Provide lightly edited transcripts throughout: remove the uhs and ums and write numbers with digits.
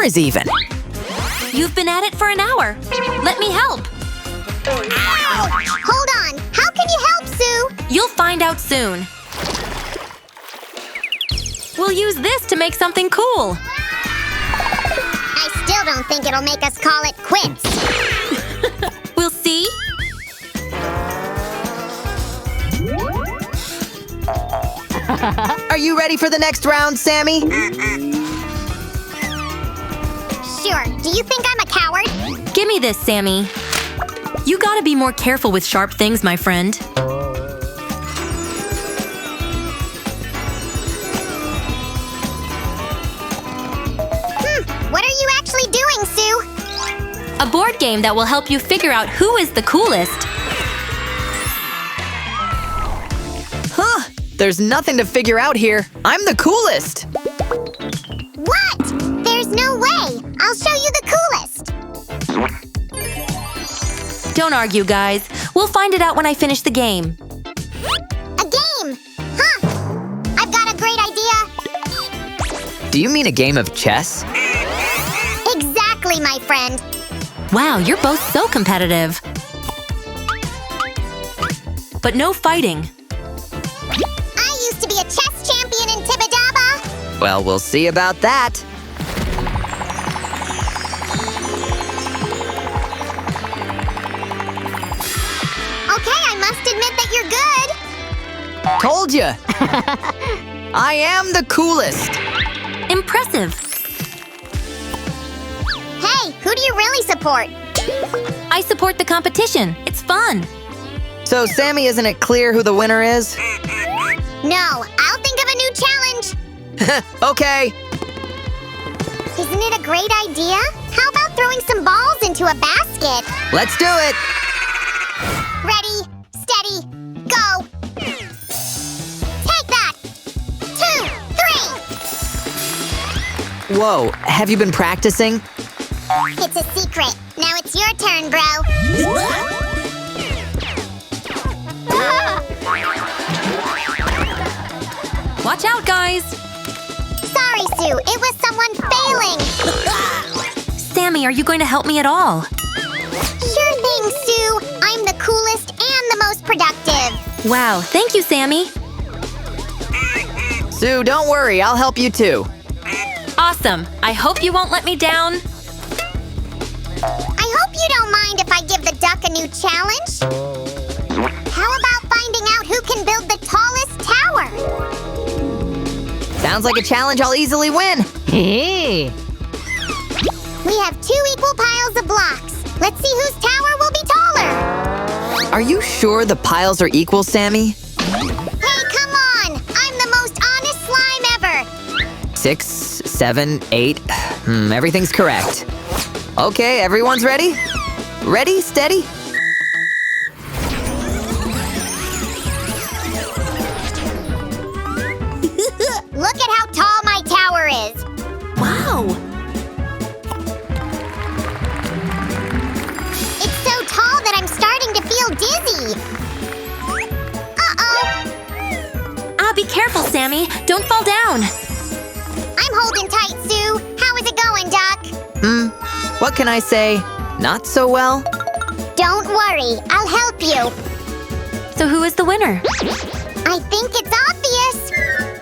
hours even. You've been at it for an hour. Let me help. Ow! Hold on. How can you help, Sue? You'll find out soon. We'll use this to make something cool. I still don't think it'll make us call it quits. We'll see. Are you ready for the next round, Sammy? Sure. Do you think I'm a coward? Give me this, Sammy. You gotta be more careful with sharp things, my friend. What are you actually doing, Sue? A board game that will help you figure out who is the coolest. Huh, there's nothing to figure out here. I'm the coolest. What? There's no way. I'll show you the coolest. Don't argue, guys. We'll find it out when I finish the game. A game? Huh. I've got a great idea. Do you mean a game of chess? Exactly, my friend. Wow, you're both so competitive. But no fighting. I used to be a chess champion in Tibidaba. Well, we'll see about that. Okay, I must admit that you're good. Told ya! I am the coolest. Impressive. Hey, who do you really support? I support the competition. It's fun. So, Sammy, isn't it clear who the winner is? No, I'll think of a new challenge. Okay. Isn't it a great idea? How about throwing some balls into a basket? Let's do it. Ready, steady, go. Take that. 2, 3. Whoa, have you been practicing? It's a secret. Now it's your turn, bro. Watch out, guys. Sorry, Sue. It was someone failing. Sammy, are you going to help me at all? Sure thing, Sue. I'm the coolest and the most productive. Wow, thank you, Sammy. Sue, don't worry, I'll help you too. Awesome. I hope you won't let me down. I hope you don't mind if I give the duck a new challenge. How about finding out who can build the tallest tower? Sounds like a challenge I'll easily win. We have 2 equal piles of blocks. Let's see whose tower will be taller. Are you sure the piles are equal, Sammy? Hey, come on! I'm the most honest slime ever! 6, 7, 8. Everything's correct. Okay, everyone's ready? Ready, steady? Look at how tall my tower is! Wow. It's so tall that I'm starting to feel dizzy! Uh-oh! Be careful, Sammy. Don't fall down. I'm holding tight, Sue! How is it going, Duck? What can I say? Not so well? Don't worry, I'll help you. So who is the winner? I think it's obvious.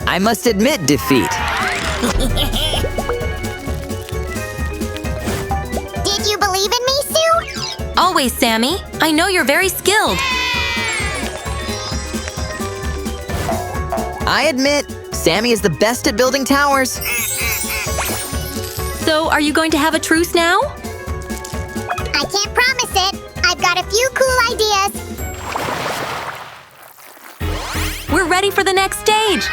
I must admit defeat. Did you believe in me, Sue? Always, Sammy. I know you're very skilled. I admit, Sammy is the best at building towers. So, are you going to have a truce now? I can't promise it. I've got a few cool ideas. We're ready for the next stage.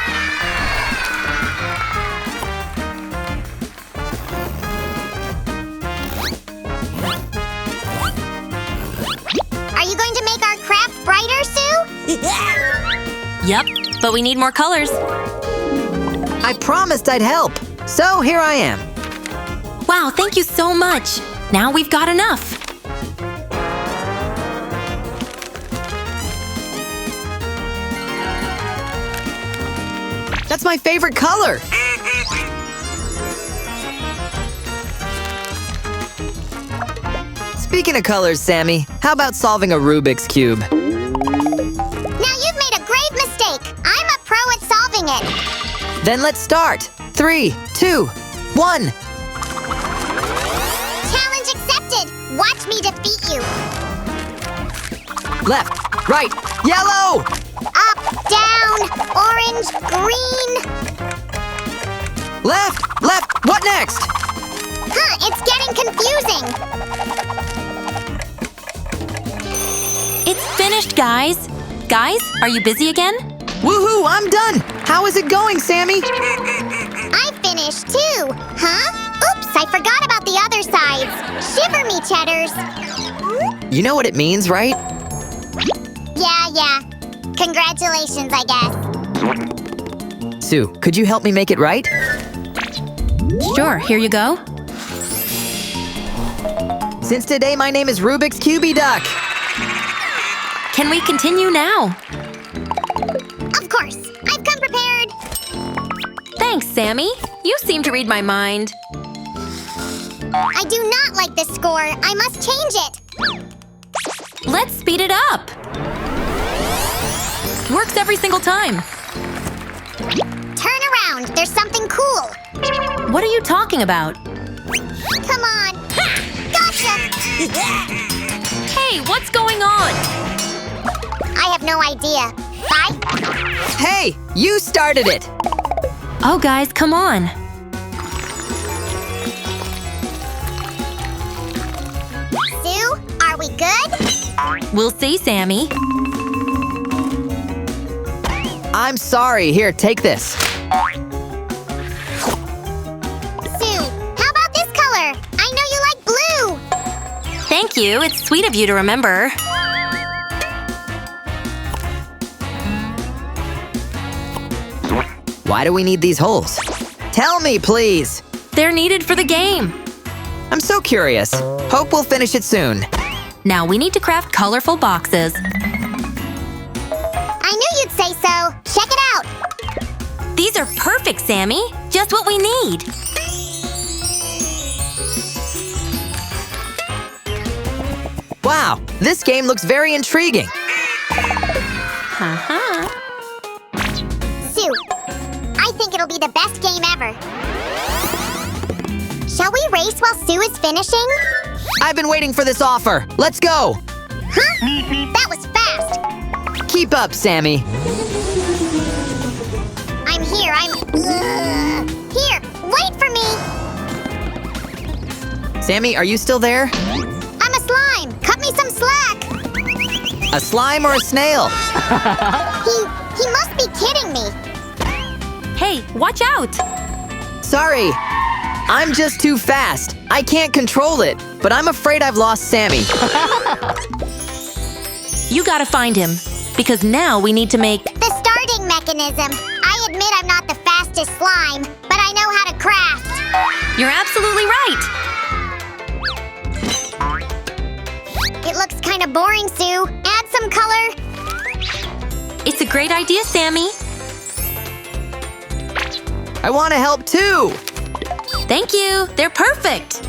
Are you going to make our craft brighter, Sue? Yep, but we need more colors. I promised I'd help, so here I am. Wow, thank you so much. Now we've got enough. That's my favorite color. Speaking of colors, Sammy, how about solving a Rubik's Cube? Now you've made a grave mistake. I'm a pro at solving it. Then let's start. 3, 2, 1. Challenge accepted. Watch me defeat you. Left, right, yellow! Up, down, orange, green. Left, left, what next? Huh, it's getting confusing. It's finished, guys. Guys, are you busy again? Woohoo, I'm done! How is it going, Sammy? I finished too. Huh? Oops, I forgot about the other sides. Shiver me, Cheddars. You know what it means, right? Yeah. Congratulations, I guess. Sue, could you help me make it right? Sure, here you go. Since today my name is Rubik's Cubey Duck. Can we continue now? Of course, I've come prepared. Thanks, Sammy. You seem to read my mind. I do not like this score. I must change it. Let's speed it up. Works every single time. Turn around. There's something cool. What are you talking about? Come on. Ha! Gotcha. Hey, what's going on? I have no idea. Bye. Hey, you started it! Oh, guys, come on. Sue, are we good? We'll see, Sammy. I'm sorry. Here, take this. Sue, how about this color? I know you like blue. Thank you. It's sweet of you to remember. Why do we need these holes? Tell me, please. They're needed for the game. I'm so curious. Hope we'll finish it soon. Now we need to craft colorful boxes. I knew you'd say so. Check it out. These are perfect, Sammy. Just what we need. Wow, this game looks very intriguing. Uh-huh. Sue, I think it'll be the best game ever. Shall we race while Sue is finishing? I've been waiting for this offer. Let's go. Huh? That was fast. Keep up, Sammy. I'm here. Here, wait for me. Sammy, are you still there? I'm a slime. Cut me some slack. A slime or a snail? He must be kidding me. Hey, watch out! Sorry. I'm just too fast. I can't control it, but I'm afraid I've lost Sammy. You gotta find him, because now we need to make… The starting mechanism. I admit I'm not the fastest slime, but I know how to craft. You're absolutely right! It looks kind of boring, Sue. Add some color. It's a great idea, Sammy. I want to help too. Thank you. They're perfect.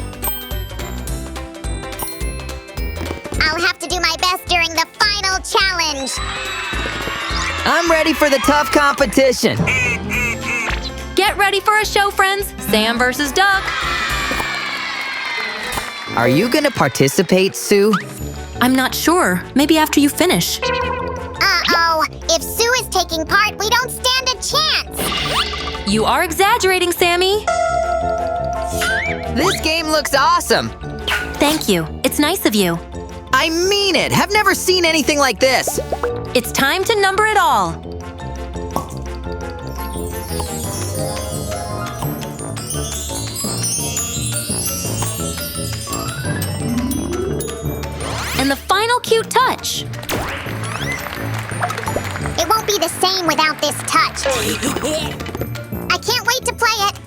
I'll have to do my best during the final challenge. I'm ready for the tough competition. Get ready for a show, friends. Sam versus Duck. Are you going to participate, Sue? I'm not sure. Maybe after you finish. Uh-oh. If Sue is taking part, we don't stand a chance. You are exaggerating, Sammy. This game looks awesome. Thank you. It's nice of you. I mean it. Have never seen anything like this. It's time to number it all. And the final cute touch. It won't be the same without this touch. I can't wait to play it.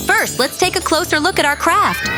First, let's take a closer look at our craft.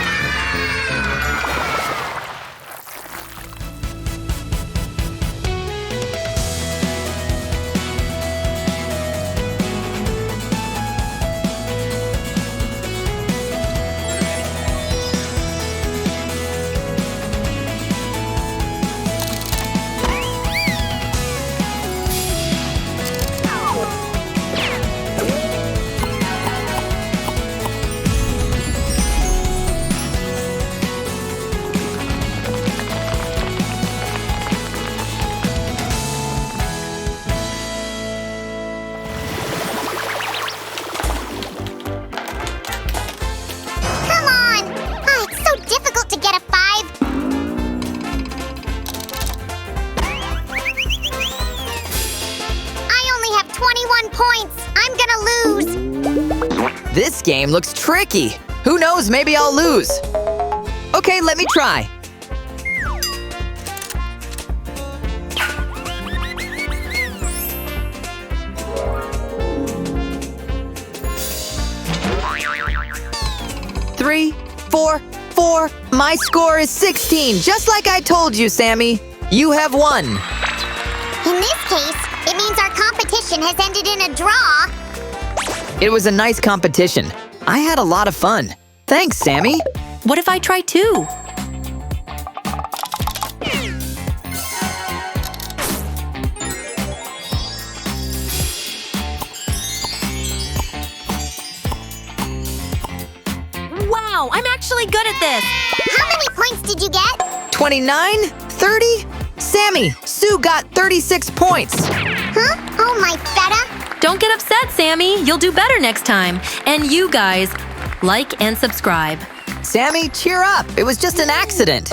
game looks tricky. Who knows, maybe I'll lose. Okay, let me try. Three, four, four. My score is 16, just like I told you, Sammy. You have won. In this case, it means our competition has ended in a draw. It was a nice competition. I had a lot of fun. Thanks, Sammy. What if I try too? Wow, I'm actually good at this. How many points did you get? 29? 30? Sammy, Sue got 36 points. Huh? Oh, my feta. Don't get upset, Sammy. You'll do better next time. And you guys, like and subscribe. Sammy, cheer up. It was just an accident.